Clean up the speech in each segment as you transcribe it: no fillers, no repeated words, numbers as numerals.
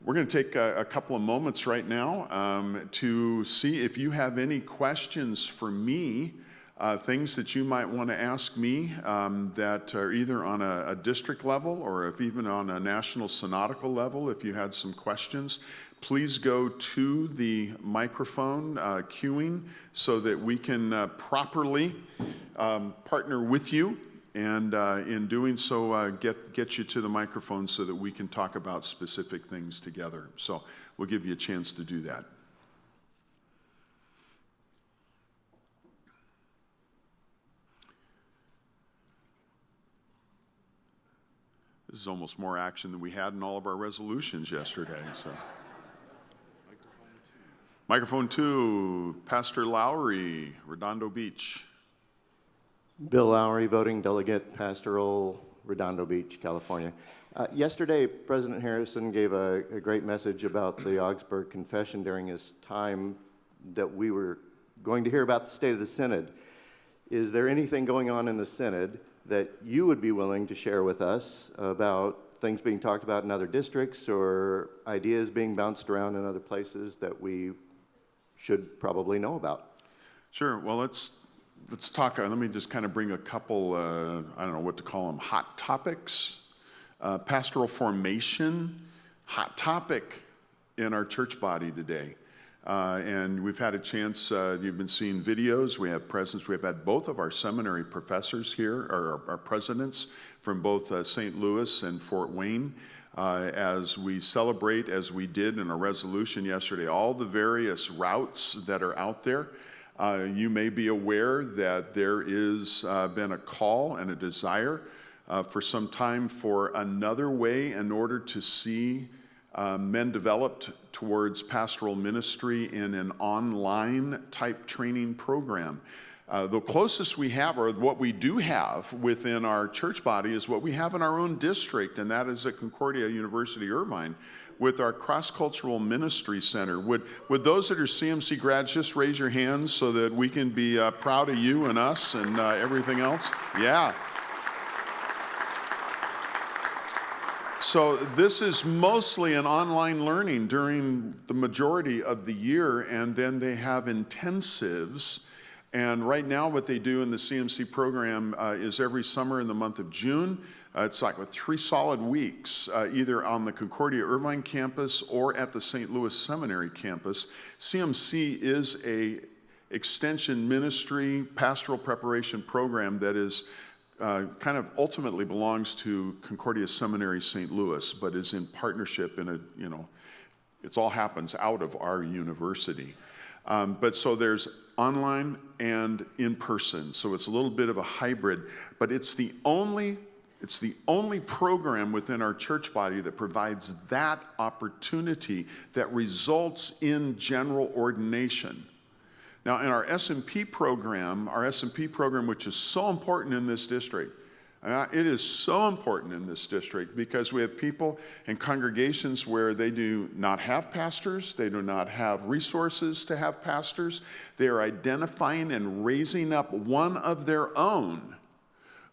We're going to take a couple of moments right now to see if you have any questions for me, things that you might want to ask me that are either on a district level or if even on a national synodical level. If you had some questions, please go to the microphone queuing so that we can properly partner with you. And in doing so, get you to the microphone so that we can talk about specific things together. So we'll give you a chance to do that. This is almost more action than we had in all of our resolutions yesterday. So, Microphone 2, Pastor Lowry, Redondo Beach. Bill Lowry, voting delegate, pastoral, Redondo Beach, California. Yesterday, President Harrison gave a great message about the Augsburg Confession during his time that we were going to hear about the state of the Synod. Is there anything going on in the Synod that you would be willing to share with us about things being talked about in other districts or ideas being bounced around in other places that we should probably know about? Sure. Well, let's talk. Let me just kind of bring a couple, I don't know what to call them, hot topics. Pastoral formation, hot topic in our church body today. And we've had a chance, you've been seeing videos, we have presence, we've had both of our seminary professors here, or our presidents from both St. Louis and Fort Wayne, as we celebrate, as we did in a resolution yesterday, all the various routes that are out there. You may be aware that there is been a call and a desire for some time for another way in order to see men developed towards pastoral ministry in an online type training program. The closest we have, or what we do have within our church body, is what we have in our own district, and that is at Concordia University Irvine with our Cross-Cultural Ministry Center. Would those that are CMC grads just raise your hands so that we can be proud of you and us and everything else? Yeah. So this is mostly an online learning during the majority of the year, and then they have intensives. And right now what they do in the CMC program is every summer in the month of June, it's like 3 solid weeks, either on the Concordia Irvine campus or at the St. Louis Seminary campus. CMC is a extension ministry pastoral preparation program that is kind of ultimately belongs to Concordia Seminary St. Louis, but is in partnership in it all happens out of our university. But so there's online and in person, so it's a little bit of a hybrid, but it's the only program within our church body that provides that opportunity that results in general ordination. Now, in our S&P program, which is so important in this district, it is so important in this district because we have people and congregations where they do not have pastors, they do not have resources to have pastors. They are identifying and raising up one of their own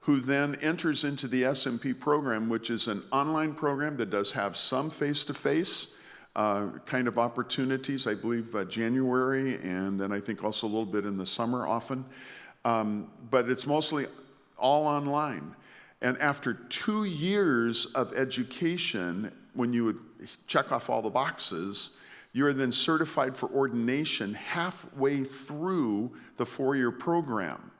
who then enters into the S&P program, which is an online program that does have some face-to-face kind of opportunities, I believe January, and then I think also a little bit in the summer often. But it's mostly all online. And after 2 years of education, when you would check off all the boxes, you are then certified for ordination halfway through the 4-year program,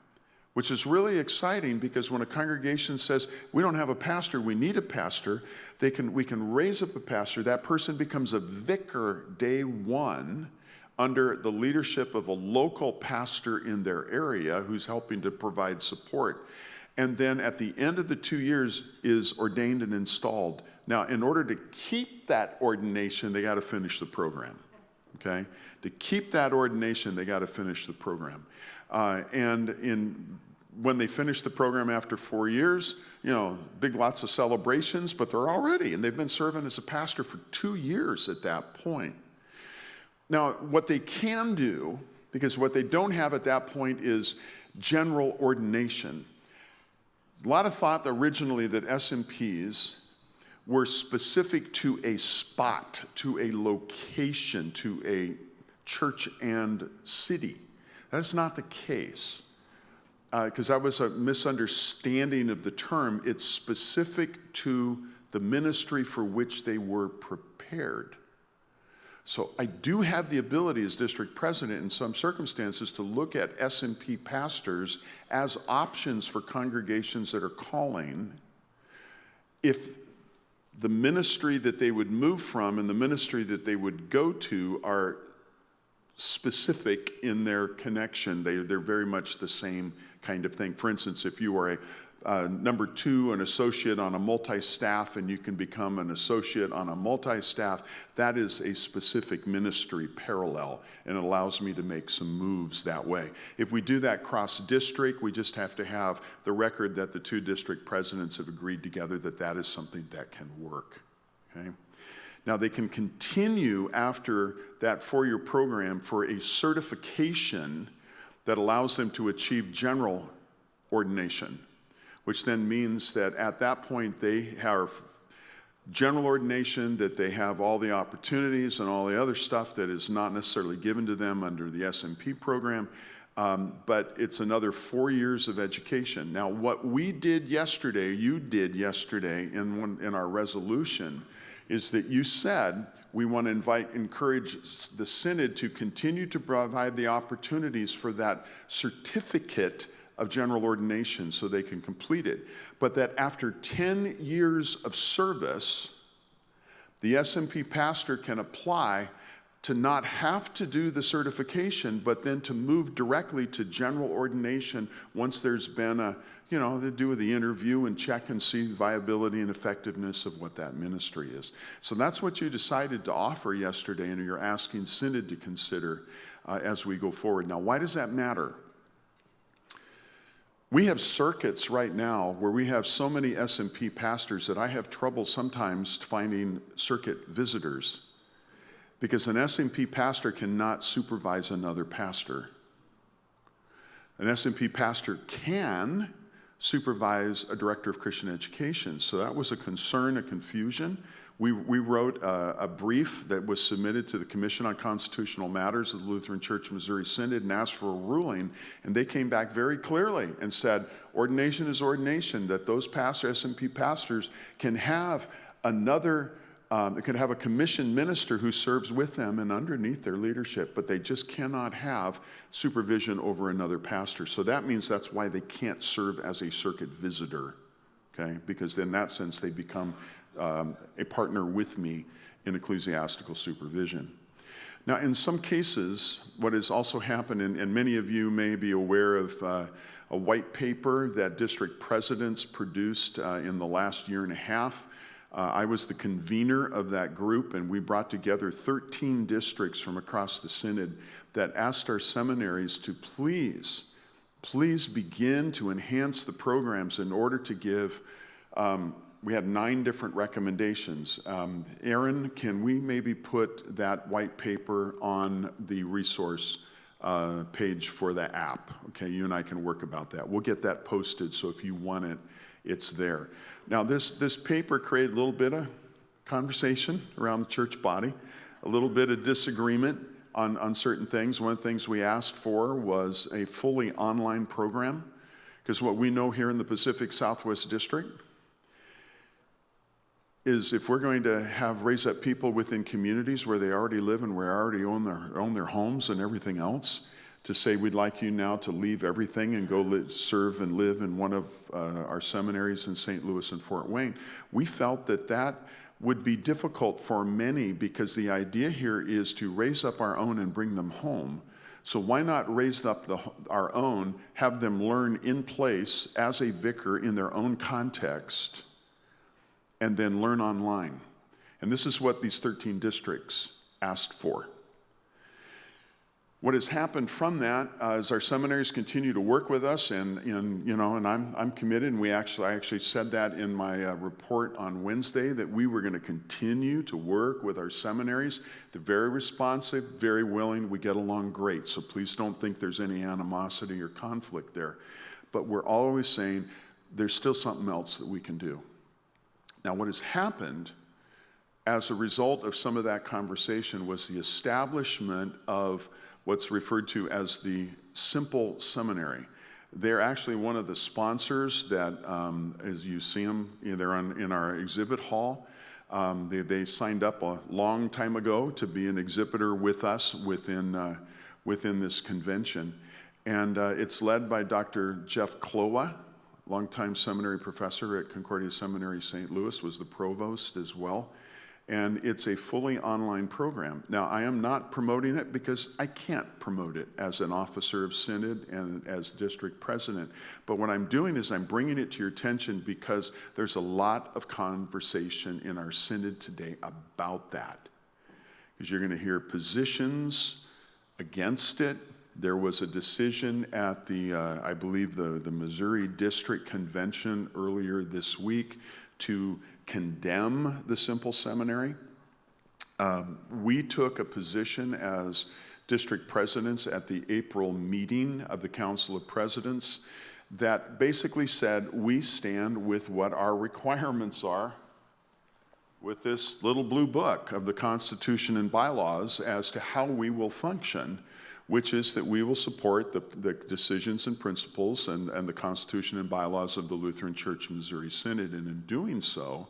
which is really exciting because when a congregation says, we don't have a pastor, we need a pastor, we can raise up a pastor. That person becomes a vicar day one under the leadership of a local pastor in their area who's helping to provide support. And then at the end of the 2 years is ordained and installed. Now, in order to keep that ordination, they got to finish the program, okay? To keep that ordination, they got to finish the program. When they finish the program after 4 years, big lots of celebrations, but they're all ready, and they've been serving as a pastor for 2 years at that point. Now, what they can do, because what they don't have at that point is general ordination. A lot of thought originally that SMPs were specific to a spot, to a location, to a church and city. That's not the case, because that was a misunderstanding of the term. It's specific to the ministry for which they were prepared. So I do have the ability as district president in some circumstances to look at S&P pastors as options for congregations that are calling if the ministry that they would move from and the ministry that they would go to are specific in their connection. They're very much the same kind of thing. For instance, if you are a number 2, an associate on a multi-staff, and you can become an associate on a multi-staff, that is a specific ministry parallel, and it allows me to make some moves that way. If we do that cross-district, we just have to have the record that the 2 district presidents have agreed together that that is something that can work, okay? Now, they can continue after that 4-year program for a certification that allows them to achieve general ordination, which then means that at that point they have general ordination, that they have all the opportunities and all the other stuff that is not necessarily given to them under the S&P program, but it's another 4 years of education. Now, what we did yesterday, you did yesterday in our resolution, is that you said we want to encourage the synod to continue to provide the opportunities for that certificate of general ordination so they can complete it, but that after 10 years of service, the S&P pastor can apply to not have to do the certification, but then to move directly to general ordination once there's been they do the interview and check and see the viability and effectiveness of what that ministry is. So that's what you decided to offer yesterday, and you're asking Synod to consider as we go forward. Now, why does that matter? We have circuits right now where we have so many S&P pastors that I have trouble sometimes finding circuit visitors, because an S&P pastor cannot supervise another pastor. An S&P pastor can supervise a director of Christian education. So that was a concern, a confusion. We wrote a brief that was submitted to the Commission on Constitutional Matters of the Lutheran Church Missouri Synod and asked for a ruling, and they came back very clearly and said ordination is ordination, that those pastors, S&P pastors, can have a commissioned minister who serves with them and underneath their leadership, but they just cannot have supervision over another pastor. So that means that's why they can't serve as a circuit visitor, okay? Because in that sense, they become a partner with me in ecclesiastical supervision. Now, in some cases, what has also happened, and many of you may be aware of a white paper that district presidents produced in the last year and a half. I was the convener of that group, and we brought together 13 districts from across the synod that asked our seminaries to please begin to enhance the programs in order to give, we had 9 different recommendations. Aaron, can we maybe put that white paper on the resource page for the app? Okay, you and I can work about that. We'll get that posted, so if you want it, it's there. Now, this paper created a little bit of conversation around the church body, a little bit of disagreement on certain things. One of the things we asked for was a fully online program, because what we know here in the Pacific Southwest District is if we're going to raise up people within communities where they already live and where they already own their homes and everything else, to say we'd like you now to leave everything and go serve and live in one of our seminaries in St. Louis and Fort Wayne, we felt that would be difficult for many, because the idea here is to raise up our own and bring them home. So why not raise up our own, have them learn in place as a vicar in their own context, and then learn online? And this is what these 13 districts asked for. What has happened from that is our seminaries continue to work with us, and I'm committed, and I actually said that in my report on Wednesday, that we were going to continue to work with our seminaries. They're very responsive, very willing. We get along great, so please don't think there's any animosity or conflict there. But we're always saying there's still something else that we can do. Now, what has happened as a result of some of that conversation was the establishment of what's referred to as the Simple Seminary. They're actually one of the sponsors that, as you see them, they're in our exhibit hall. They signed up a long time ago to be an exhibitor with us within this convention. And it's led by Dr. Jeff Klowa, longtime seminary professor at Concordia Seminary St. Louis, was the provost as well. And it's a fully online program. Now, I am not promoting it because I can't promote it as an officer of Synod and as district president. But what I'm doing is I'm bringing it to your attention because there's a lot of conversation in our Synod today about that. Because you're going to hear positions against it. There was a decision at I believe, the Missouri District Convention earlier this week to condemn the Simple Seminary. We took a position as district presidents at the April meeting of the Council of Presidents that basically said we stand with what our requirements are with this little blue book of the Constitution and bylaws as to how we will function, which is that we will support the decisions and principles and the Constitution and bylaws of the Lutheran Church Missouri Synod. And in doing so,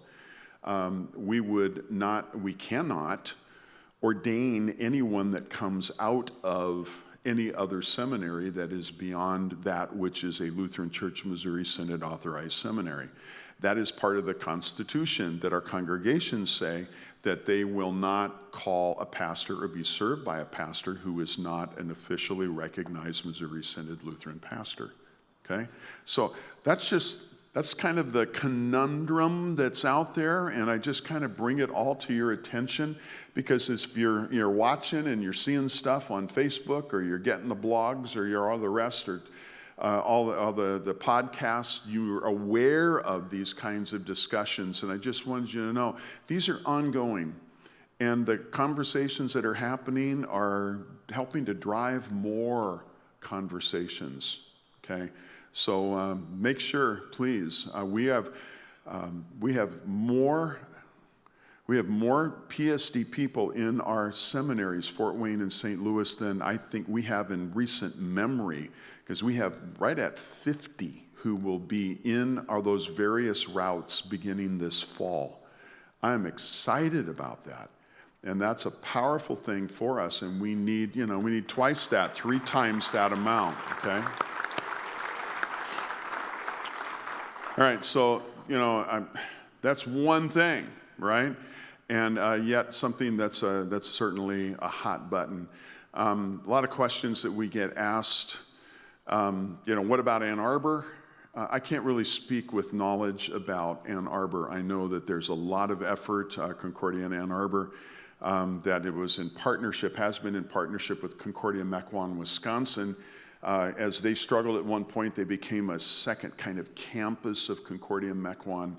we cannot ordain anyone that comes out of any other seminary that is beyond that which is a Lutheran Church Missouri Synod authorized seminary. That is part of the Constitution that our congregations say that they will not call a pastor or be served by a pastor who is not an officially recognized Missouri Synod Lutheran pastor. Okay? So that's kind of the conundrum that's out there, and I just kind of bring it all to your attention because if you're watching and you're seeing stuff on Facebook or you're getting the blogs or you're all the rest or all the podcasts, you're aware of these kinds of discussions, and I just wanted you to know these are ongoing, and the conversations that are happening are helping to drive more conversations, okay? So make sure, please, we have more PSD people in our seminaries, Fort Wayne and St. Louis, than I think we have in recent memory, because we have right at 50 who will be in those various routes beginning this fall. I'm excited about that. And that's a powerful thing for us, and we need twice that, 3 times that amount, okay? All right, so, that's one thing, right? And yet something that's certainly a hot button. A lot of questions that we get asked, what about Ann Arbor? I can't really speak with knowledge about Ann Arbor. I know that there's a lot of effort, Concordia and Ann Arbor, that it was in partnership, has been in partnership with Concordia Mequon, Wisconsin. As they struggled at one point, they became a second kind of campus of Concordia Mequon.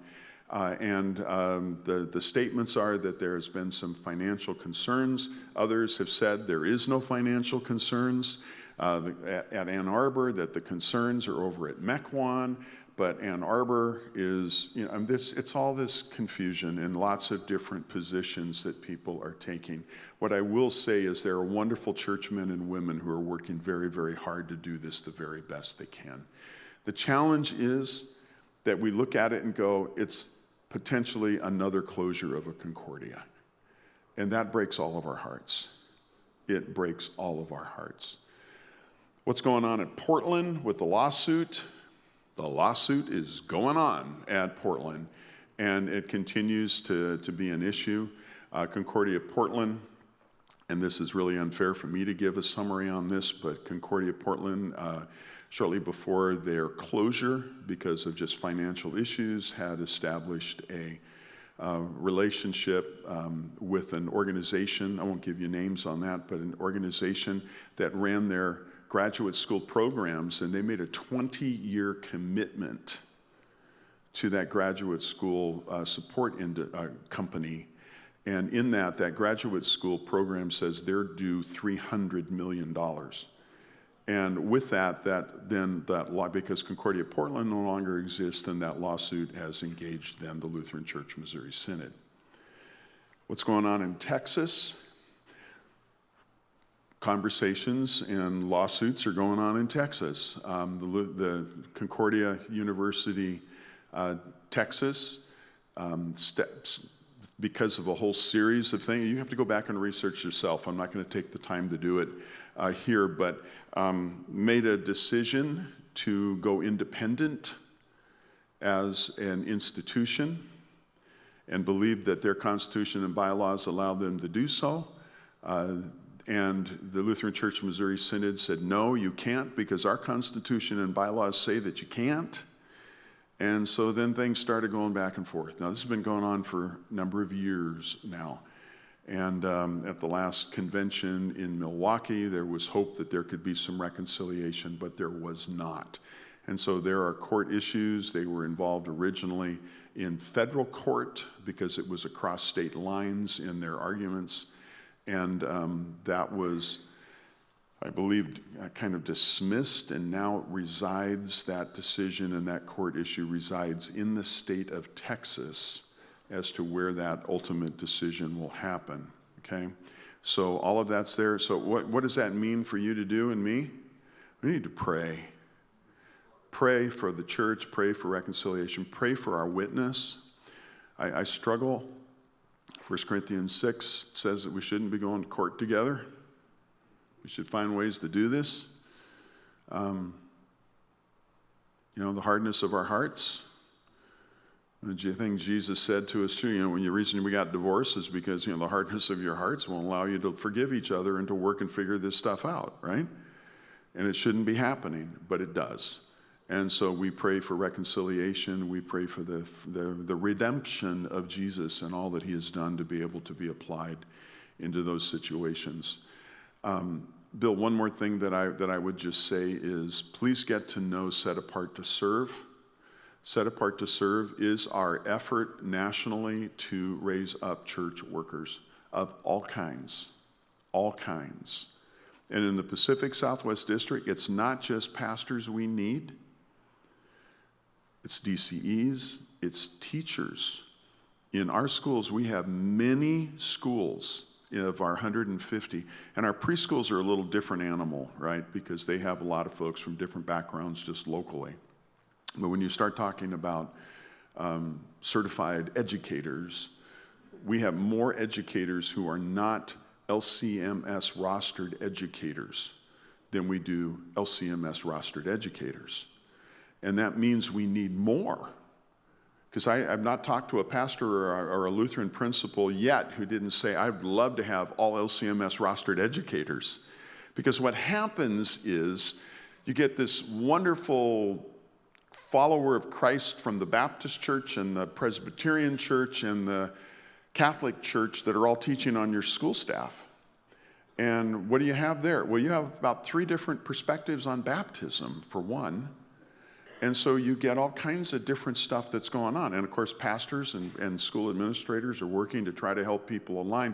And the statements are that there has been some financial concerns. Others have said there is no financial concerns at Ann Arbor, that the concerns are over at Mequon. But Ann Arbor is, it's all this confusion and lots of different positions that people are taking. What I will say is there are wonderful churchmen and women who are working very, very hard to do this the very best they can. The challenge is that we look at it and go, it's potentially another closure of a Concordia. And that breaks all of our hearts. It breaks all of our hearts. What's going on at Portland with the lawsuit? The lawsuit is going on at Portland, and it continues to be an issue. Concordia Portland, and this is really unfair for me to give a summary on this, but Concordia Portland, shortly before their closure, because of just financial issues, had established a relationship with an organization, I won't give you names on that, but an organization that ran their graduate school programs, and they made a 20-year commitment to that graduate school support company. And in that graduate school program says they're due $300 million. And with that law, because Concordia Portland no longer exists, then that lawsuit has engaged then the Lutheran Church Missouri Synod. What's going on in Texas? Conversations and lawsuits are going on in Texas. The Concordia University, Texas, steps because of a whole series of things. You have to go back and research yourself. I'm not going to take the time to do it here, but made a decision to go independent as an institution and believed that their constitution and bylaws allowed them to do so. And the Lutheran Church Missouri Synod said, no, you can't, because our constitution and bylaws say that you can't. And so then things started going back and forth. Now, this has been going on for a number of years now. And at the last convention in Milwaukee, there was hope that there could be some reconciliation, but there was not. And so there are court issues. They were involved originally in federal court because it was across state lines in their arguments. And that was, I believe, kind of dismissed, and now resides, that decision and that court issue resides in the state of Texas as to where that ultimate decision will happen, okay? So all of that's there. So what does that mean for you to do and me? We need to pray. Pray for the church, pray for reconciliation, pray for our witness. I struggle. 1 Corinthians 6 says that we shouldn't be going to court together. We should find ways to do this. The hardness of our hearts. The thing Jesus said to us too, when the reason we got divorced is because, the hardness of your hearts won't allow you to forgive each other and to work and figure this stuff out, right? And it shouldn't be happening, but it does. And so we pray for reconciliation. We pray for the redemption of Jesus and all that he has done to be able to be applied into those situations. Bill, one more thing that I would just say is please get to know Set Apart to Serve. Set Apart to Serve is our effort nationally to raise up church workers of all kinds, all kinds. And in the Pacific Southwest District, it's not just pastors we need. It's DCEs, it's teachers. In our schools, we have many schools of our 150, and our preschools are a little different animal, right? Because they have a lot of folks from different backgrounds just locally. But when you start talking about certified educators, we have more educators who are not LCMS rostered educators than we do LCMS rostered educators. And that means we need more. Because I've not talked to a pastor or a Lutheran principal yet who didn't say, I'd love to have all LCMS rostered educators. Because what happens is you get this wonderful follower of Christ from the Baptist church and the Presbyterian church and the Catholic church that are all teaching on your school staff. And what do you have there? Well, you have about 3 different perspectives on baptism, for one. And so you get all kinds of different stuff that's going on. And of course, pastors and school administrators are working to try to help people align.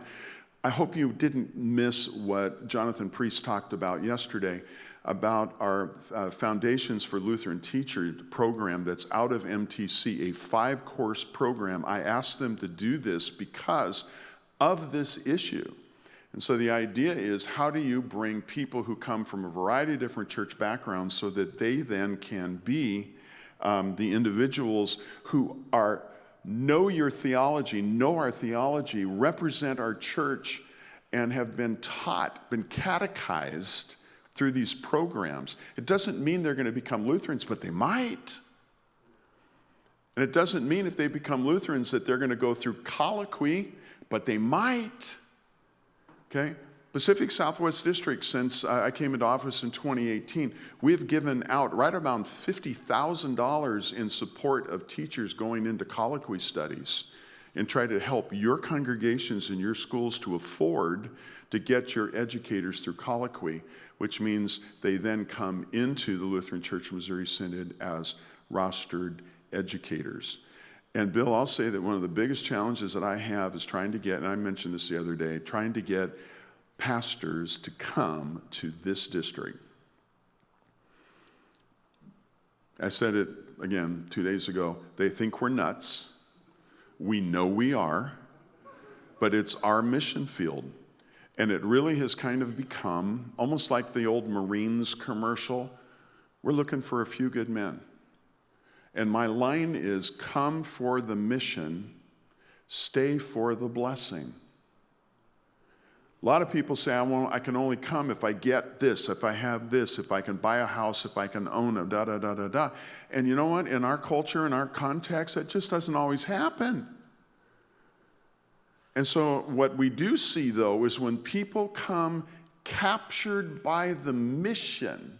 I hope you didn't miss what Jonathan Priest talked about yesterday about our Foundations for Lutheran Teacher program that's out of MTC, a 5-course program. I asked them to do this because of this issue. And so the idea is, how do you bring people who come from a variety of different church backgrounds so that they then can be the individuals who know your theology, know our theology, represent our church, and have been taught, been catechized through these programs. It doesn't mean they're going to become Lutherans, but they might. And it doesn't mean if they become Lutherans that they're going to go through colloquy, but they might. Okay? Pacific Southwest District, since I came into office in 2018, we've given out right around $50,000 in support of teachers going into colloquy studies and try to help your congregations and your schools to afford to get your educators through colloquy, which means they then come into the Lutheran Church Missouri Synod as rostered educators. And Bill, I'll say that one of the biggest challenges that I have is trying to get, and I mentioned this the other day, trying to get pastors to come to this district. I said it again 2 days ago. They think we're nuts. We know we are, but it's our mission field. And it really has kind of become almost like the old Marines commercial. We're looking for a few good men. And my line is, come for the mission, stay for the blessing. A lot of people say, I can only come if I get this, if I have this, if I can buy a house, if I can own a da-da-da-da-da. And you know what? In our culture, in our context, that just doesn't always happen. And so what we do see, though, is when people come captured by the mission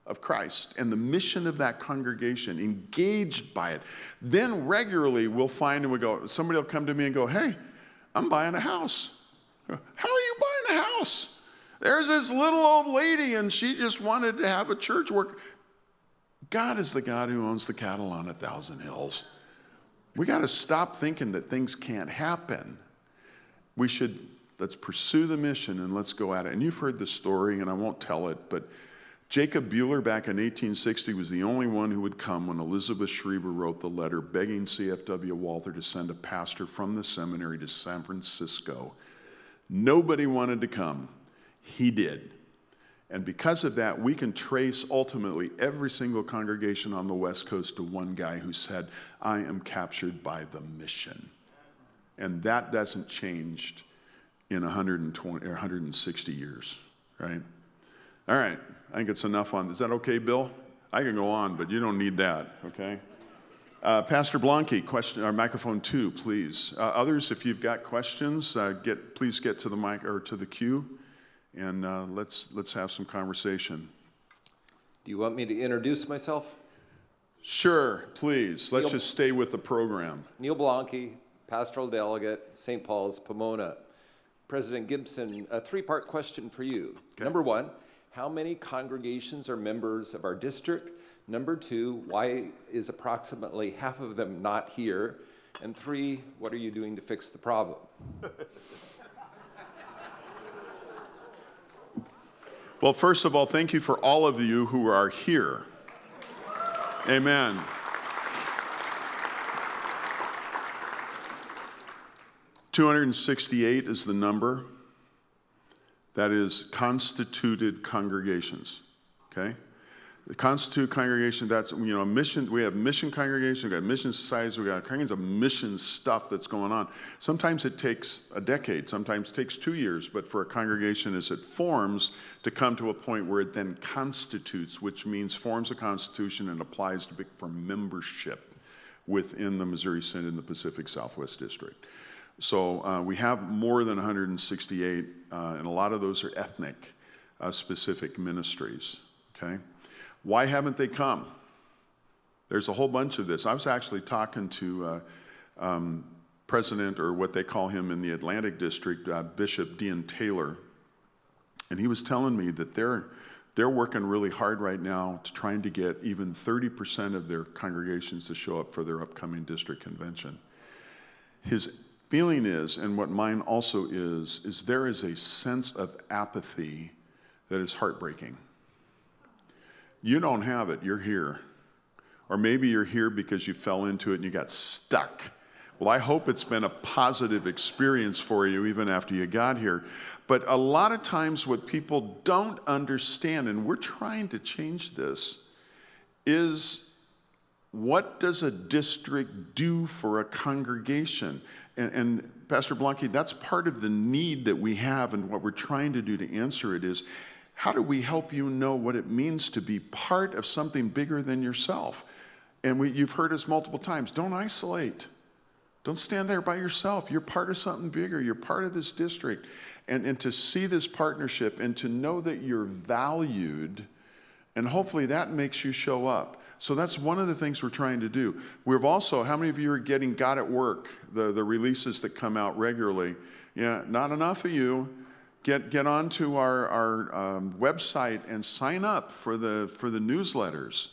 of Christ and the mission of that congregation, engaged by it, then regularly we'll find and we go, somebody will come to me and go, hey, I'm buying a house. How are you buying a house? There's this little old lady and she just wanted to have a church work. God is the God who owns the cattle on 1,000 hills. We got to stop thinking that things can't happen. Let's pursue the mission and let's go at it. And you've heard the story, and I won't tell it, but Jacob Buehler back in 1860 was the only one who would come when Elizabeth Schreiber wrote the letter begging C.F.W. Walther to send a pastor from the seminary to San Francisco. Nobody wanted to come. He did. And because of that, we can trace ultimately every single congregation on the West Coast to one guy who said, I am captured by the mission. And that doesn't change in 120 or 160 years, right? All right, I think it's enough on, is that okay, Bill? I can go on, but you don't need that, okay? Pastor Blanke, question, or microphone 2, please. Others, if you've got questions, please get to the mic or to the queue. And let's have some conversation. Do you want me to introduce myself? Sure, please. Let's just stay with the program. Neil Blanke, pastoral delegate, St. Paul's, Pomona. President Gibson, a 3-part question for you. Okay. Number 1, how many congregations are members of our district? Number 2, why is approximately half of them not here? And 3, what are you doing to fix the problem? Well, first of all, thank you for all of you who are here. Amen. $268 is the number. That is constituted congregations, okay? The constituted congregation, that's, mission. We have mission congregations, we got mission societies, we got all kinds of mission stuff that's going on. Sometimes it takes a decade, sometimes it takes 2 years, but for a congregation as it forms to come to a point where it then constitutes, which means forms a constitution and applies for membership within the Missouri Synod in the Pacific Southwest District. So we have more than 168, and a lot of those are ethnic specific ministries, okay? Why haven't they come? There's a whole bunch of this. I was actually talking to President, or what they call him in the Atlantic District, Bishop Dean Taylor, and he was telling me that they're working really hard right now to trying to get even 30% of their congregations to show up for their upcoming district convention. His feeling is, and what mine also is there is a sense of apathy that is heartbreaking. You don't have it, you're here. Or maybe you're here because you fell into it and you got stuck. Well, I hope it's been a positive experience for you even after you got here. But a lot of times what people don't understand, and we're trying to change this, is what does a district do for a congregation? And Pastor Blanke, that's part of the need that we have, and what we're trying to do to answer it is, how do we help you know what it means to be part of something bigger than yourself? And you've heard us multiple times, don't isolate. Don't stand there by yourself. You're part of something bigger. You're part of this district. And to see this partnership and to know that you're valued, and hopefully that makes you show up. So that's one of the things we're trying to do. We've also, how many of you are getting Got at Work, the releases that come out regularly? Yeah, not enough of you. Get onto our website and sign up for the newsletters,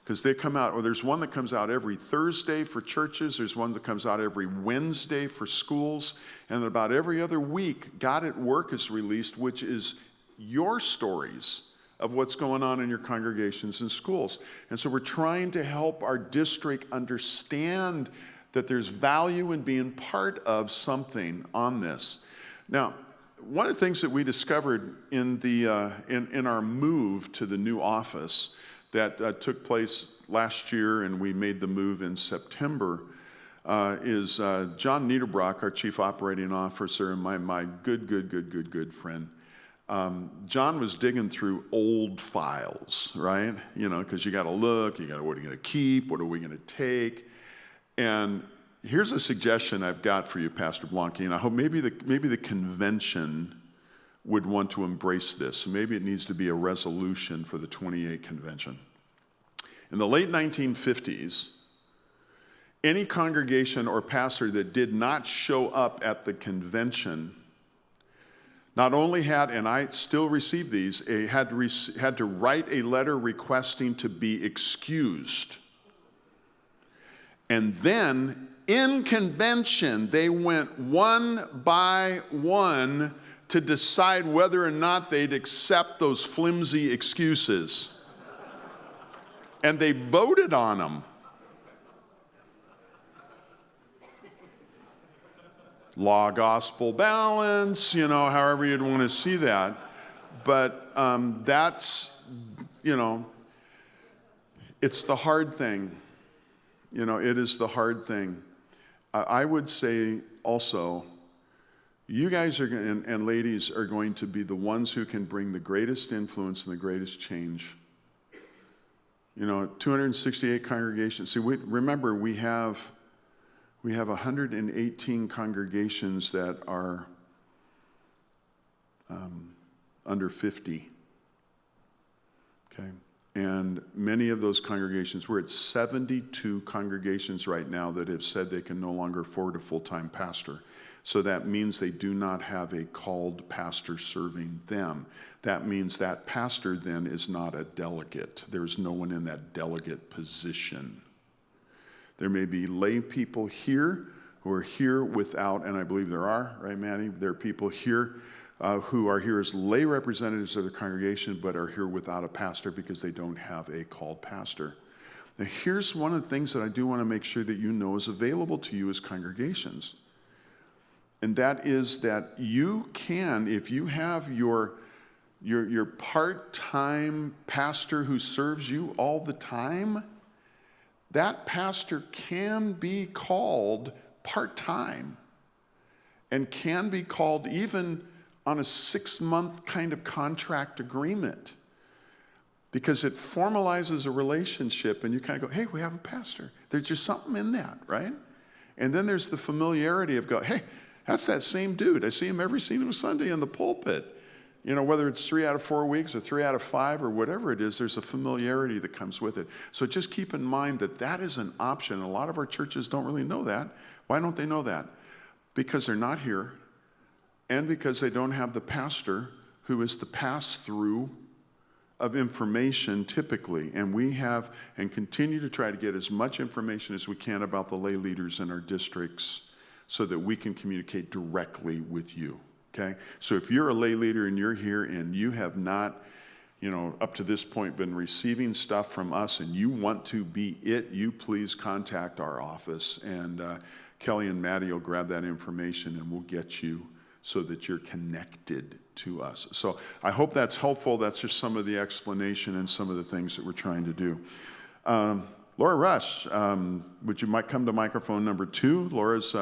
because they come out. Well, there's one that comes out every Thursday for churches. There's one that comes out every Wednesday for schools, and about every other week, God at Work is released, which is your stories of what's going on in your congregations and schools. And so we're trying to help our district understand that there's value in being part of something on this. Now, one of the things that we discovered in our move to the new office that took place last year, and we made the move in September, is John Niederbrock, our Chief Operating Officer, and my good friend. John was digging through old files, right? You know, because you got to look, what are you going to keep, what are we going to take? And here's a suggestion I've got for you, Pastor Blanke, and I hope maybe the convention would want to embrace this. Maybe it needs to be a resolution for the 28 convention. In the late 1950s, any congregation or pastor that did not show up at the convention not only had, and I still receive these, had to write a letter requesting to be excused. And then in convention, they went one by one to decide whether or not they'd accept those flimsy excuses. And they voted on them. Law, gospel balance, however you'd want to see that. But that's, it's the hard thing. It is the hard thing. I would say also, you guys and ladies are going to be the ones who can bring the greatest influence and the greatest change. 268 congregations. See, remember, we have 118 congregations that are under 50. Okay? And many of those congregations, we're at 72 congregations right now that have said they can no longer afford a full-time pastor. So that means they do not have a called pastor serving them. That means that pastor then is not a delegate. There's no one in that delegate position. There may be lay people here who are here without, and I believe there are, right, Maddie? There are people here who are here as lay representatives of the congregation, but are here without a pastor because they don't have a called pastor. Now, here's one of the things that I do want to make sure that you know is available to you as congregations. And that is that you can, if you have your part-time pastor who serves you all the time, that pastor can be called part-time and can be called even on a 6-month kind of contract agreement, because it formalizes a relationship and you kind of go, hey, we have a pastor. There's just something in that, right? And then there's the familiarity of go, hey, that's that same dude. I see him every single Sunday in the pulpit. Whether it's 3 out of 4 weeks or 3 out of 5 or whatever it is, there's a familiarity that comes with it. So just keep in mind that that is an option. A lot of our churches don't really know that. Why don't they know that? Because they're not here, and because they don't have the pastor who is the pass-through of information typically. And we have and continue to try to get as much information as we can about the lay leaders in our districts so that we can communicate directly with you. Okay, so if you're a lay leader and you're here and you have not, up to this point been receiving stuff from us and you want to be it, you please contact our office, and Kelly and Maddie will grab that information and we'll get you so that you're connected to us. So I hope that's helpful. That's just some of the explanation and some of the things that we're trying to do. Laura Rush, would you might come to microphone number 2? Laura's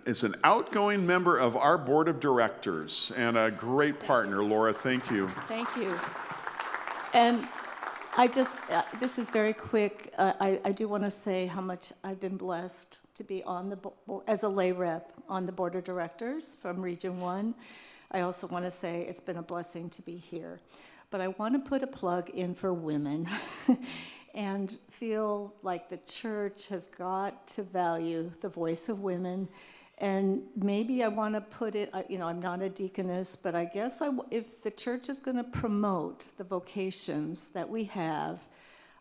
is an outgoing member of our board of directors and a great partner. Laura, thank you. Thank you. And I just, this is very quick. I do want to say how much I've been blessed to be on as a lay rep on the board of directors from Region 1. I also want to say it's been a blessing to be here. But I want to put a plug in for women. And feel like the church has got to value the voice of women. And maybe I want to put it, I'm not a deaconess, but I guess if the church is going to promote the vocations that we have,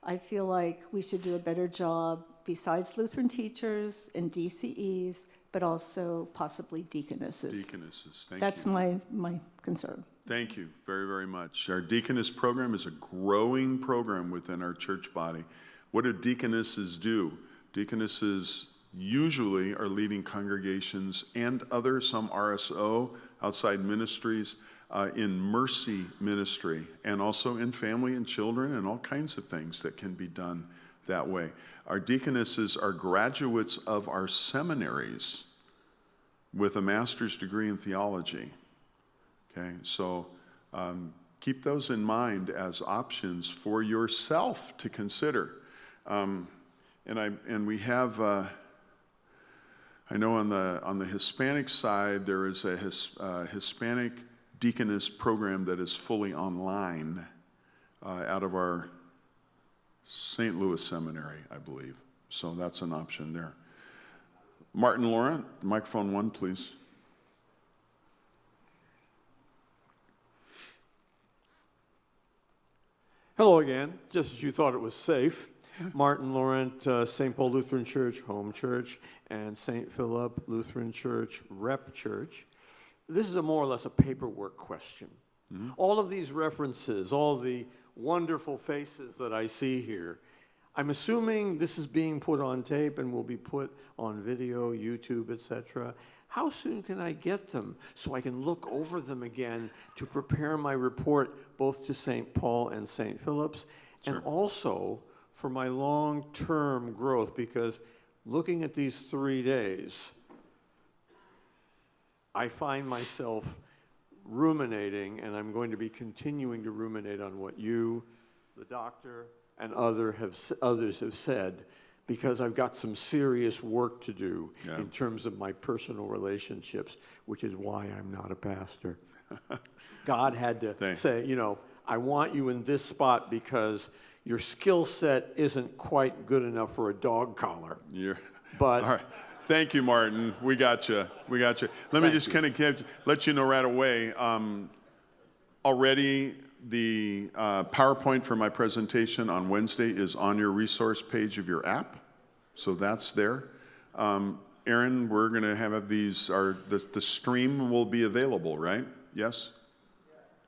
I feel like we should do a better job, besides Lutheran teachers and DCEs, but also possibly deaconesses. Deaconesses, thank That's you. my concern. Thank you very, very much. Our deaconess program is a growing program within our church body. What do deaconesses do? Deaconesses usually are leading congregations and some RSO, outside ministries, in mercy ministry, and also in family and children and all kinds of things that can be done that way. Our deaconesses are graduates of our seminaries with a master's degree in theology. Okay, so keep those in mind as options for yourself to consider. And we have, I know on the Hispanic side, there is a Hispanic deaconess program that is fully online out of our St. Louis Seminary, I believe. So that's an option there. Martin Laurent, microphone 1, please. Hello again, just as you thought it was safe. Martin Laurent, St. Paul Lutheran Church, Home Church, and St. Philip Lutheran Church, Rep Church. This is more or less a paperwork question. Mm-hmm. All of these references, all the wonderful faces that I see here, I'm assuming this is being put on tape and will be put on video, YouTube, etc. How soon can I get them so I can look over them again to prepare my report both to St. Paul and St. Philip's, Sure. and also for my long-term growth? Because looking at these 3 days, I find myself ruminating, and I'm going to be continuing to ruminate on what you, the doctor, and others have said, because I've got some serious work to do in terms of my personal relationships, which is why I'm not a pastor. God had to say, you know, I want you in this spot because your skill set isn't quite good enough for a dog collar. But all right. Thank you, Martin. We got you. We got you. Let me just kind of let you know right away. Already, the PowerPoint for my presentation on Wednesday is on your resource page of your app, so that's there. Aaron, we're going to have these. The stream will be available, right? Yes.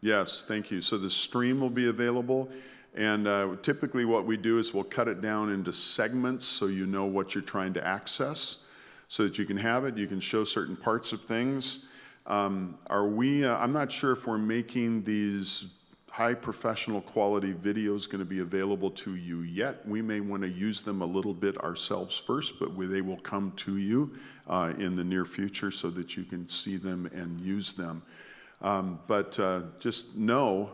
Yes. Thank you. So the stream will be available. And typically what we do is we'll cut it down into segments so you know what you're trying to access so that you can have it. You can show certain parts of things. I'm not sure if we're making these high professional quality videos going to be available to you yet. We may want to use them a little bit ourselves first, but they will come to you in the near future so that you can see them and use them. But just know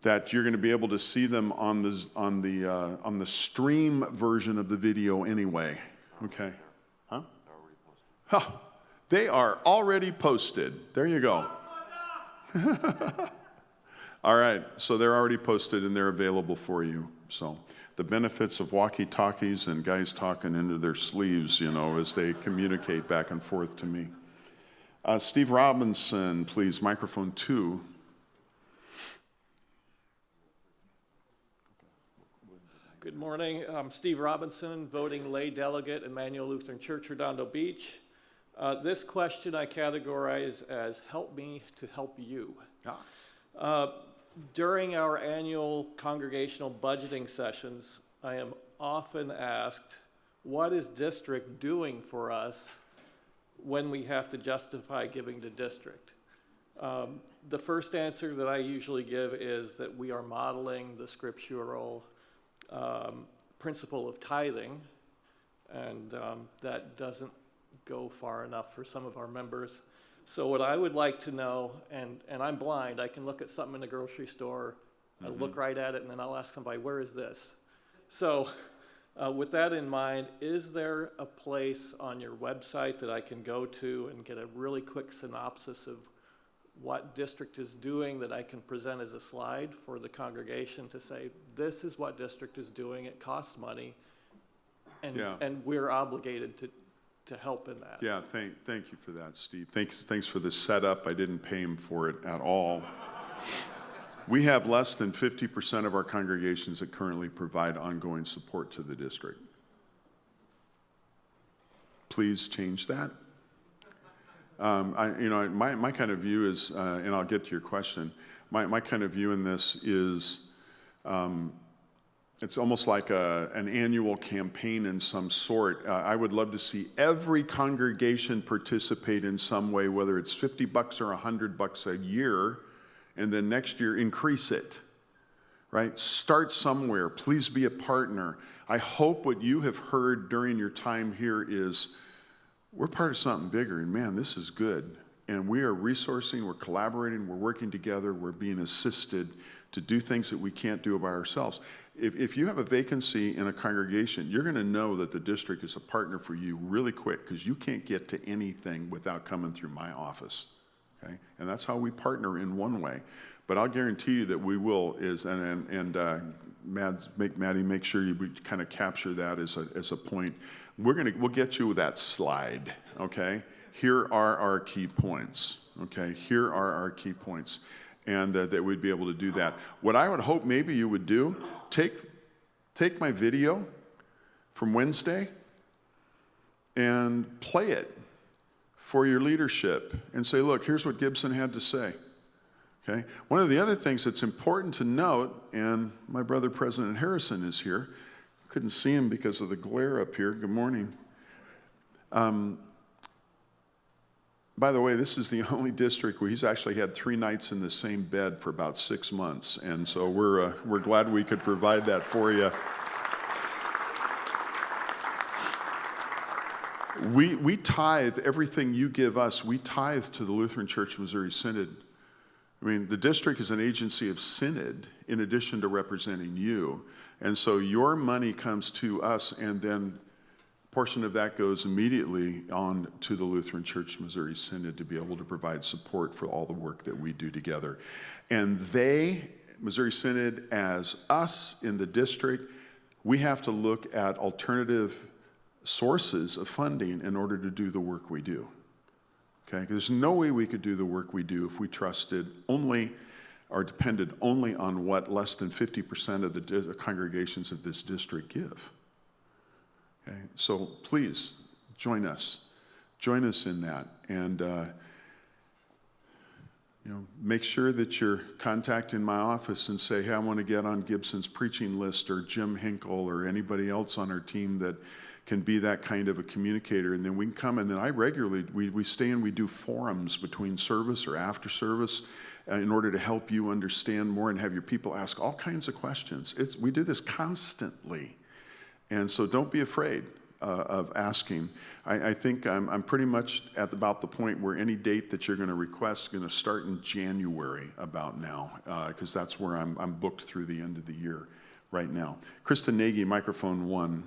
that you're going to be able to see them on the stream version of the video anyway. Okay? Huh? Huh. They are already posted. There you go. All right. So they're already posted and they're available for you. So the benefits of walkie-talkies and guys talking into their sleeves, you know, as they communicate back and forth to me. Steve Robinson, please, microphone 2. Good morning. I'm Steve Robinson, voting lay delegate, Emmanuel Lutheran Church, Redondo Beach. This question I categorize as help me to help you. During our annual congregational budgeting sessions, I am often asked, what is district doing for us when we have to justify giving to district? The first answer that I usually give is that we are modeling the scriptural principle of tithing, and that doesn't go far enough for some of our members. So what I would like to know, and I'm blind, I can look at something in the grocery store, I look right at it, and then I'll ask somebody, where is this? So with that in mind, is there a place on your website that I can go to and get a really quick synopsis of what district is doing that I can present as a slide for the congregation to say, this is what district is doing, it costs money, and we're obligated to help in that. Yeah, thank you for that, Steve. Thanks for the setup. I didn't pay him for it at all. We have less than 50% of our congregations that currently provide ongoing support to the district. please change that. My kind of view is, and I'll get to your question, my kind of view in this is it's almost like an annual campaign in some sort. I would love to see every congregation participate in some way, whether it's $50 or $100 a year, and then next year increase it, right? Start somewhere. Please be a partner. I hope what you have heard during your time here is we're part of something bigger, and man, this is good. And we are resourcing, we're collaborating, we're working together, we're being assisted to do things that we can't do by ourselves. If you have a vacancy in a congregation, you're going to know that the district is a partner for you really quick, because you can't get to anything without coming through my office. Okay? And that's how we partner in one way. But I'll guarantee you that we will Maddie, make sure you kind of capture that as a point. We'll get you that slide, okay? Here are our key points, okay? Here are our key points, and that we'd be able to do that. What I would hope maybe you would do, take my video from Wednesday and play it for your leadership and say, look, here's what Gibson had to say. Okay? One of the other things that's important to note, and my brother President Harrison is here. Couldn't see him because of the glare up here. Good morning. By the way, this is the only district where he's actually had 3 nights in the same bed for about 6 months, and so we're glad we could provide that for you. We tithe everything you give us. We tithe to the Lutheran Church Missouri Synod. I mean, the district is an agency of synod in addition to representing you. And so your money comes to us, and then a portion of that goes immediately on to the Lutheran Church Missouri Synod to be able to provide support for all the work that we do together. And they, Missouri Synod, as us in the district, we have to look at alternative sources of funding in order to do the work we do. Okay, there's no way we could do the work we do if we trusted only or depended only on what less than 50% of the congregations of this district give. Okay, so please join us in that, and make sure that you're contacting my office and say, hey, I want to get on Gibson's preaching list, or Jim Hinkle, or anybody else on our team that can be that kind of a communicator. And then we can come, and then I regularly, we stay and we do forums between service or after service in order to help you understand more and have your people ask all kinds of questions. We do this constantly. And so don't be afraid of asking. I think I'm pretty much at about the point where any date that you're going to request is going to start in January about now, because that's where I'm booked through the end of the year right now. Krista Nagy, microphone 1.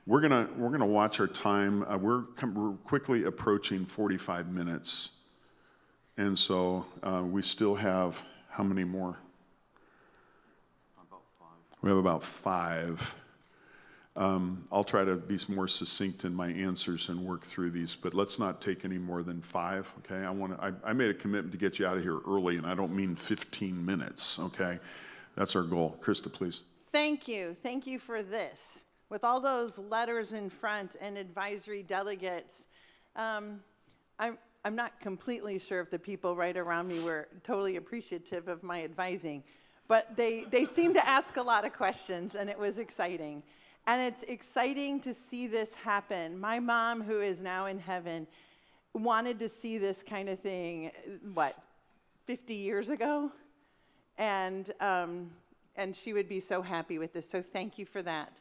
We're gonna watch our time. We're quickly approaching 45 minutes, and so we still have how many more? About 5. We have about 5. I'll try to be more succinct in my answers and work through these, but let's not take any more than 5. Okay? I made a commitment to get you out of here early, and I don't mean 15 minutes. Okay? That's our goal. Krista, please. Thank you. Thank you for this. With all those letters in front and advisory delegates, I'm not completely sure if the people right around me were totally appreciative of my advising, but they seemed to ask a lot of questions, and it was exciting. And it's exciting to see this happen. My mom, who is now in heaven, wanted to see this kind of thing, 50 years ago? And she would be so happy with this, so thank you for that.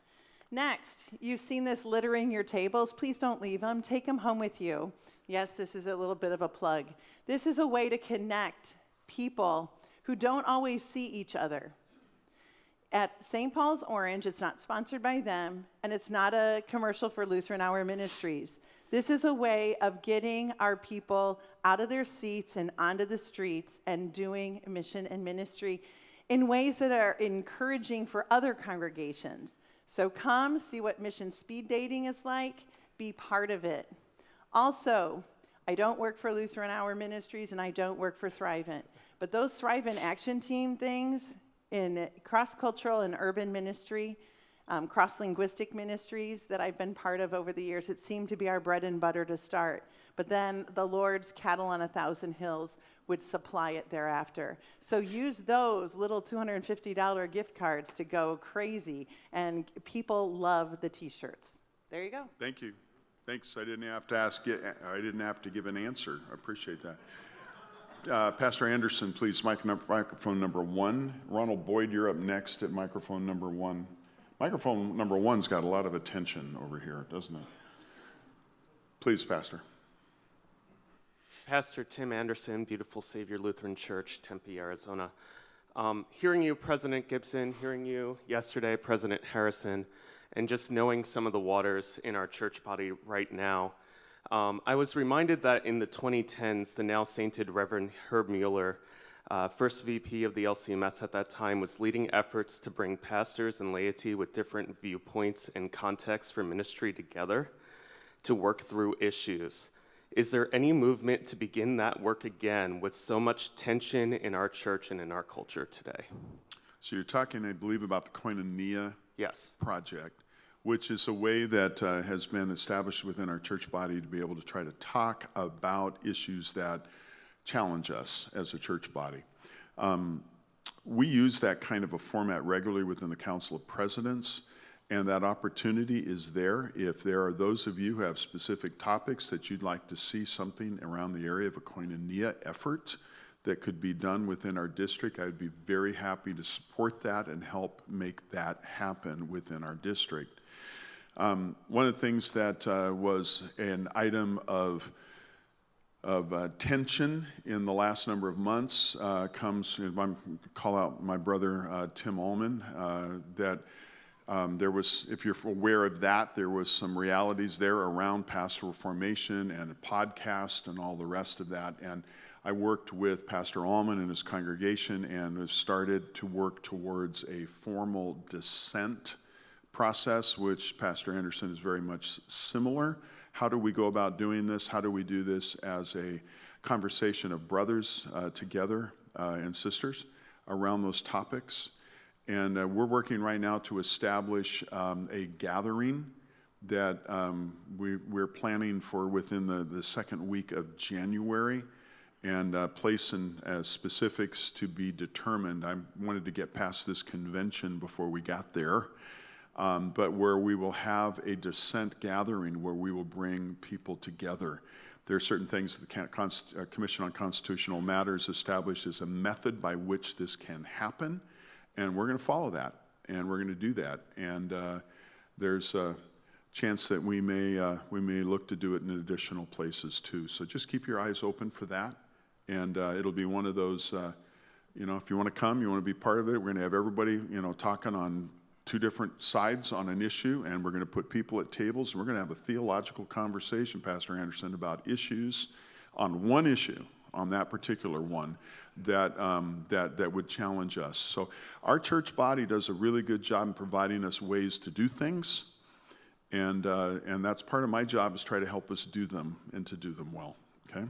Next, you've seen this littering your tables. Please don't leave them. Take them home with you. Yes, this is a little bit of a plug. This is a way to connect people who don't always see each other. At St. Paul's Orange, it's not sponsored by them, and it's not a commercial for Lutheran Hour Ministries. This is a way of getting our people out of their seats and onto the streets and doing mission and ministry in ways that are encouraging for other congregations. So come, see what mission speed dating is like, be part of it. Also, I don't work for Lutheran Hour Ministries, and I don't work for Thrivent, but those Thrivent Action Team things in cross-cultural and urban ministry, cross-linguistic ministries that I've been part of over the years. It seemed to be our bread and butter to start. But then the Lord's cattle on 1,000 hills would supply it thereafter. So use those little $250 gift cards to go crazy, and people love the t-shirts. There you go. Thank you. Thanks. I didn't have to ask you, I didn't have to give an answer. I appreciate that. Pastor Anderson, please, microphone number 1. Ronald Boyd, you're up next at microphone number 1. Microphone number 1's got a lot of attention over here, doesn't it? Please, Pastor. Pastor Tim Anderson, Beautiful Savior Lutheran Church, Tempe, Arizona. Hearing you, President Gibson, hearing you yesterday, President Harrison, and just knowing some of the waters in our church body right now, I was reminded that in the 2010s, the now sainted Reverend Herb Mueller, first VP of the LCMS at that time, was leading efforts to bring pastors and laity with different viewpoints and contexts for ministry together to work through issues. Is there any movement to begin that work again with so much tension in our church and in our culture today? So you're talking, I believe, about the Koinonia Yes. project, which is a way that has been established within our church body to be able to try to talk about issues that challenge us as a church body. We use that kind of a format regularly within the Council of Presidents, and that opportunity is there. If there are those of you who have specific topics that you'd like to see something around the area of a Koinonia effort that could be done within our district, I would be very happy to support that and help make that happen within our district. One of the things that was an item of tension in the last number of months comes, I call out my brother Tim Ullman, that there was, if you're aware of that, there was some realities there around pastoral formation and a podcast and all the rest of that. And I worked with Pastor Ullman and his congregation and have started to work towards a formal dissent process, which Pastor Anderson is very much similar. How do we go about doing this? How do we do this as a conversation of brothers together and sisters around those topics? And we're working right now to establish a gathering that we're planning for within the second week of January, and place and specifics to be determined. I wanted to get past this convention before we got there, but where we will have a dissent gathering where we will bring people together. There are certain things the Commission on Constitutional Matters established as a method by which this can happen. And we're going to follow that, and we're going to do that. And there's a chance that we may look to do it in additional places too. So just keep your eyes open for that. And it'll be one of those, if you want to come, you want to be part of it, we're going to have everybody, talking on two different sides on an issue, and we're going to put people at tables, and we're going to have a theological conversation, Pastor Anderson, about issues on one issue, on that particular one, that would challenge us. So our church body does a really good job in providing us ways to do things, and that's part of my job, is try to help us do them and to do them well, okay?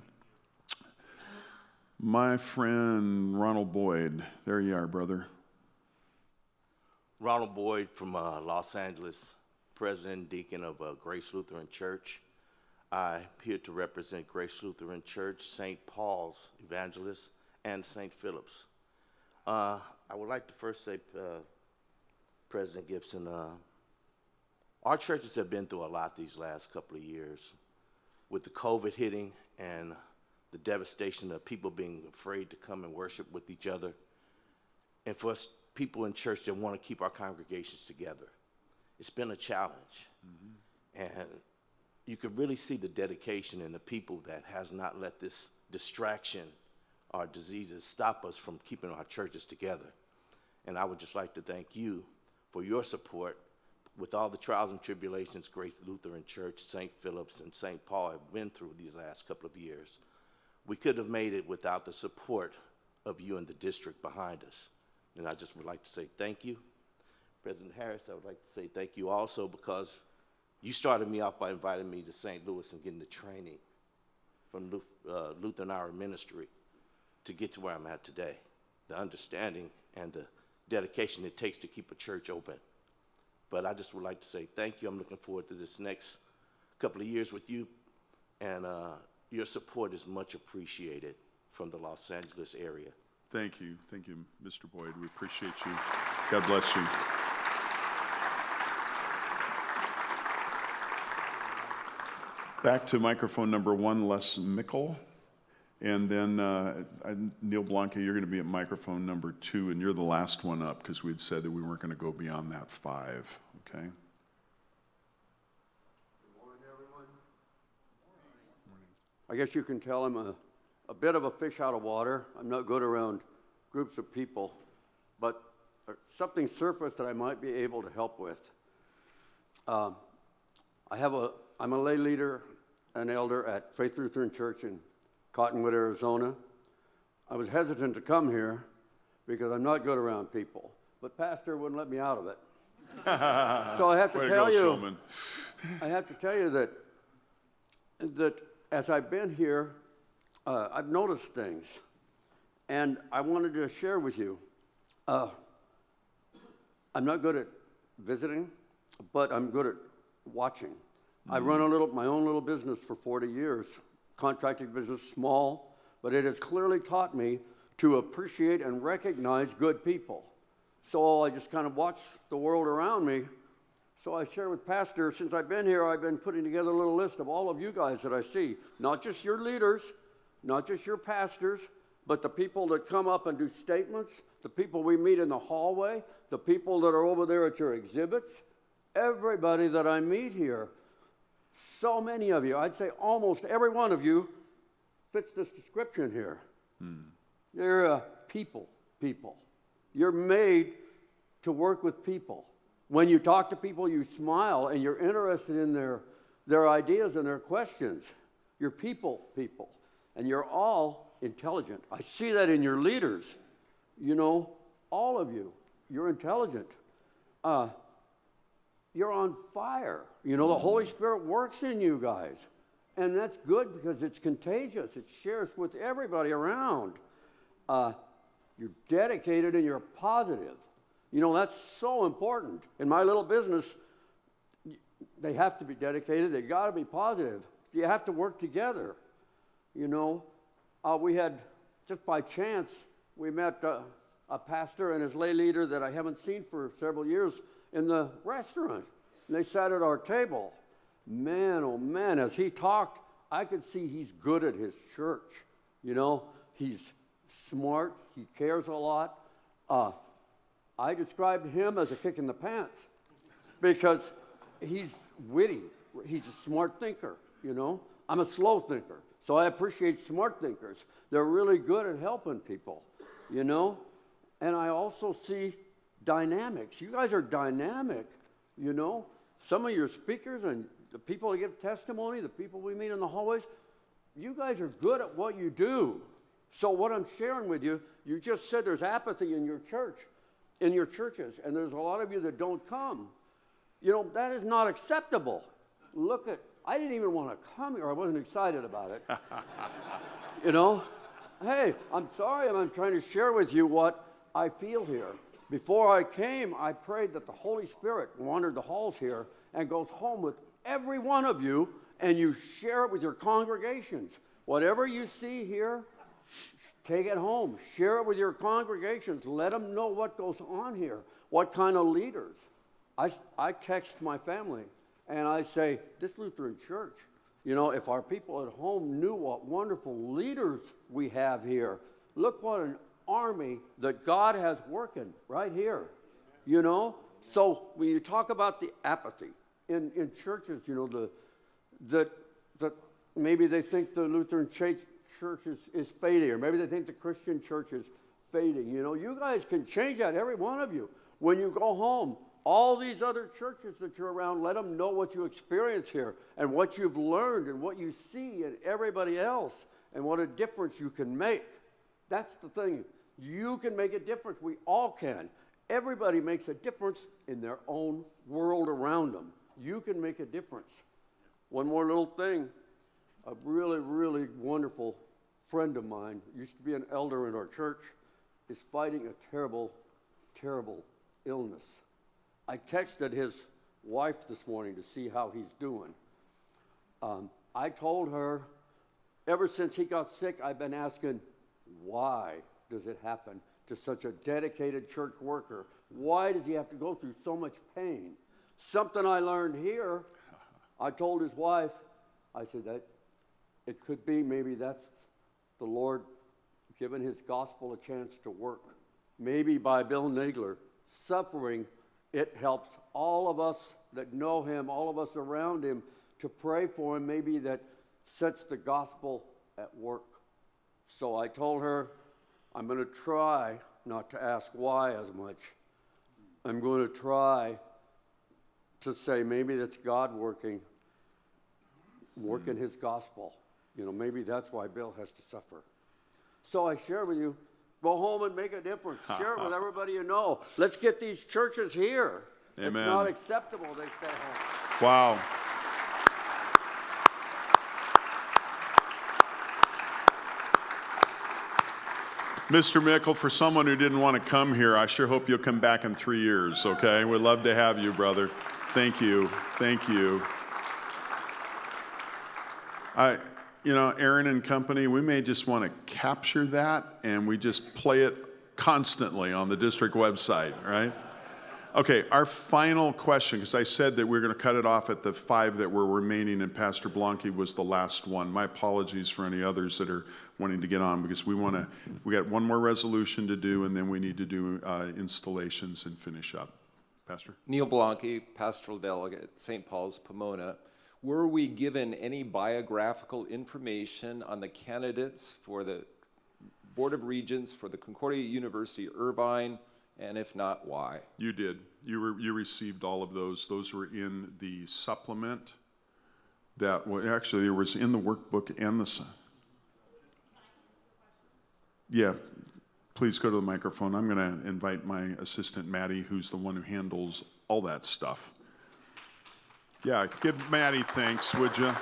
My friend Ronald Boyd, there you are, brother. Ronald Boyd from Los Angeles, president and deacon of Grace Lutheran Church. I appear to represent Grace Lutheran Church, St. Paul's Evangelist, and St. Philip's. I would like to first say, President Gibson, our churches have been through a lot these last couple of years, with the COVID hitting and the devastation of people being afraid to come and worship with each other, and for us people in church that want to keep our congregations together. It's been a challenge. Mm-hmm. And you could really see the dedication in the people that has not let this distraction or diseases stop us from keeping our churches together. And I would just like to thank you for your support. With all the trials and tribulations Grace Lutheran Church, St. Philip's, and St. Paul have been through these last couple of years, we could have made it without the support of you and the district behind us. And I just would like to say thank you. President Harris, I would like to say thank you also, because you started me off by inviting me to St. Louis and getting the training from Lutheran Hour Ministry to get to where I'm at today. The understanding and the dedication it takes to keep a church open. But I just would like to say thank you. I'm looking forward to this next couple of years with you, and your support is much appreciated from the Los Angeles area. Thank you, Mr. Boyd. We appreciate you. God bless you. Back to microphone number 1, Les Mickle. And then Neil Blanca, you're going to be at microphone number 2, and you're the last one up because we'd said that we weren't going to go beyond that 5, okay? Good morning, everyone. I guess you can tell I'm a bit of a fish out of water. I'm not good around groups of people, but something surfaced that I might be able to help with. I'm a lay leader, an elder at Faith Lutheran Church in Cottonwood, Arizona. I was hesitant to come here because I'm not good around people, but Pastor wouldn't let me out of it. So I have to tell you, that as I've been here, I've noticed things, and I wanted to share with you. I'm not good at visiting, but I'm good at watching. I run my own little business for 40 years, contracting business, small, but it has clearly taught me to appreciate and recognize good people. So I just kind of watch the world around me. So I share with Pastor, since I've been here, I've been putting together a little list of all of you guys that I see, not just your leaders, not just your pastors, but the people that come up and do statements, the people we meet in the hallway, the people that are over there at your exhibits, everybody that I meet here. So many of you, I'd say almost every one of you fits this description here. You're people. You're made to work with people. When you talk to people, you smile and you're interested in their ideas and their questions. You're people. And you're all intelligent. I see that in your leaders. You know, all of you, you're intelligent. You're on fire. You know, the Holy Spirit works in you guys. And that's good because it's contagious. It shares with everybody around. You're dedicated and you're positive. You know, that's so important. In my little business, they have to be dedicated. They got to be positive. You have to work together. You know, we had, just by chance, we met a pastor and his lay leader that I haven't seen for several years in the restaurant. And they sat at our table. Man, oh man, as he talked, I could see he's good at his church. You know, he's smart, he cares a lot. I described him as a kick in the pants because he's witty. He's a smart thinker, you know. I'm a slow thinker, so I appreciate smart thinkers. They're really good at helping people, you know. And I also see dynamics. You guys are dynamic, you know. Some of your speakers and the people that give testimony, the people we meet in the hallways, you guys are good at what you do. So what I'm sharing with you, you just said there's apathy in your church, in your churches, and there's a lot of you that don't come. You know, that is not acceptable. I didn't even want to come here. I wasn't excited about it. You know? Hey, I'm sorry. I'm trying to share with you what I feel here. Before I came, I prayed that the Holy Spirit wandered the halls here and goes home with every one of you, and you share it with your congregations. Whatever you see here, take it home. Share it with your congregations. Let them know what goes on here, what kind of leaders. I text my family, and I say, this Lutheran church, you know, if our people at home knew what wonderful leaders we have here, look what an army that God has working right here, you know? So when you talk about the apathy in churches, you know, the maybe they think the Lutheran church is fading, or maybe they think the Christian church is fading. You know, you guys can change that, every one of you. When you go home, all these other churches that you're around, let them know what you experience here and what you've learned and what you see in everybody else and what a difference you can make. That's the thing. You can make a difference. We all can. Everybody makes a difference in their own world around them. You can make a difference. One more little thing. A really, really wonderful friend of mine, used to be an elder in our church, is fighting a terrible, terrible illness. I texted his wife this morning to see how he's doing. I told her, ever since he got sick, I've been asking, why does it happen to such a dedicated church worker? Why does he have to go through so much pain? Something I learned here, I told his wife, I said that it could be maybe that's the Lord giving his gospel a chance to work. Maybe by Bill Nagler suffering, it helps all of us that know him, all of us around him, to pray for him. Maybe that sets the gospel at work. So I told her, I'm going to try not to ask why as much. I'm going to try to say maybe that's God working his gospel. You know, maybe that's why Bill has to suffer. So I share with you, go home and make a difference. Share it with everybody you know. Let's get these churches here. Amen. It's not acceptable they stay home. Wow. Mr. Mickle, for someone who didn't want to come here, I sure hope you'll come back in 3 years, okay? We'd love to have you, brother. Thank you. Thank you. You know, Aaron and company, we may just want to capture that and we just play it constantly on the district website, right? Okay, our final question, because I said that we're going to cut it off at the 5 that were remaining, and Pastor Blanke was the last one. My apologies for any others that are wanting to get on, because we got one more resolution to do, and then we need to do installations and finish up. Pastor? Neil Blanke, pastoral delegate, St. Paul's, Pomona. Were we given any biographical information on the candidates for the Board of Regents for the Concordia University Irvine? And if not, why? You did. You received all of those. Those were in the supplement. Actually, it was in the workbook and the. Yeah, please go to the microphone. I'm going to invite my assistant, Maddie, who's the one who handles all that stuff. Yeah, give Maddie thanks, would you?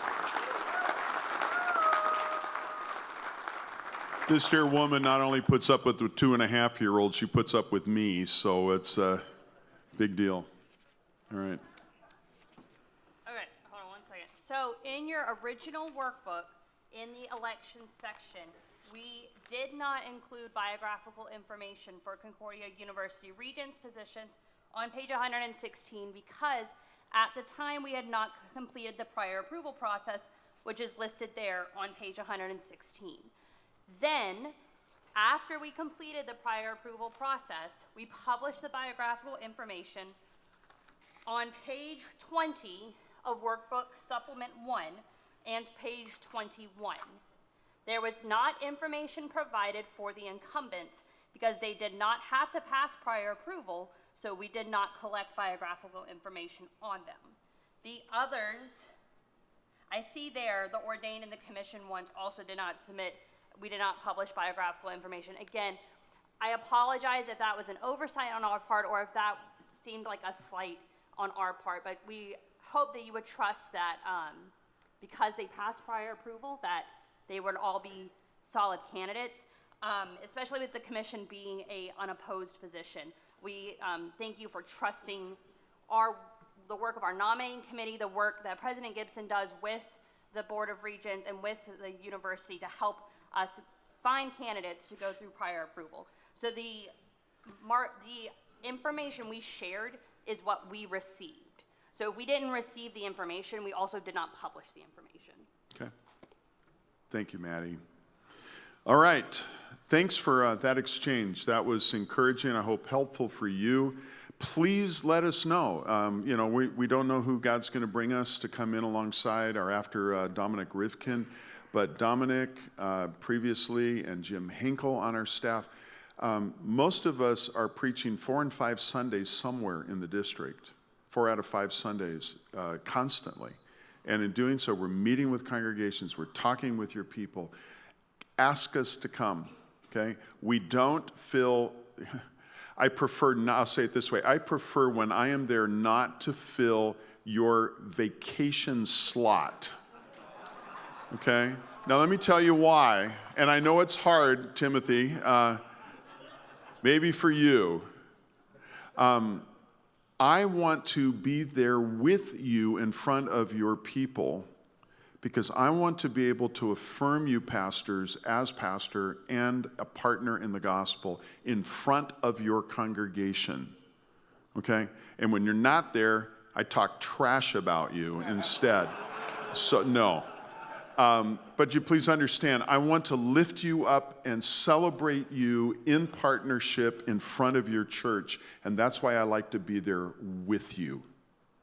This dear woman not only puts up with the 2.5-year-old, she puts up with me, so it's a big deal. All right. Okay, hold on one second. So in your original workbook, in the elections section, we did not include biographical information for Concordia University Regents positions on page 116 because at the time we had not completed the prior approval process, which is listed there on page 116. Then, after we completed the prior approval process, we published the biographical information on page 20 of Workbook Supplement 1 and page 21. There was not information provided for the incumbents because they did not have to pass prior approval, so we did not collect biographical information on them. The others, I see there, the ordained and the commission ones also did not submit. We did not publish biographical information. Again, I apologize if that was an oversight on our part or if that seemed like a slight on our part, but we hope that you would trust that because they passed prior approval, that they would all be solid candidates, especially with the commission being an unopposed position. We thank you for trusting the work of our nominating committee, the work that President Gibson does with the Board of Regents and with the university to help us find candidates to go through prior approval. So the information we shared is what we received. So if we didn't receive the information, we also did not publish the information. Okay. Thank you, Maddie. All right. Thanks for that exchange. That was encouraging. I hope helpful for you. Please let us know. You know, we don't know who God's going to bring us to come in alongside or after Dominic Rivkin, but Dominic previously and Jim Hinkle on our staff. Most of us are preaching 4 and 5 Sundays somewhere in the district, 4 out of 5 Sundays constantly. And in doing so, we're meeting with congregations, we're talking with your people. Ask us to come, okay? We don't fill, I prefer, I'll say it this way, I prefer when I am there not to fill your vacation slot, okay? Now let me tell you why, and I know it's hard, Timothy, maybe for you. I want to be there with you in front of your people because I want to be able to affirm you, pastors, as pastor and a partner in the gospel in front of your congregation. Okay? And when you're not there, I talk trash about you instead. So, no. But you please understand, I want to lift you up and celebrate you in partnership in front of your church. And that's why I like to be there with you.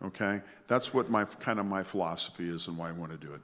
Okay? That's what my philosophy is and why I want to do it.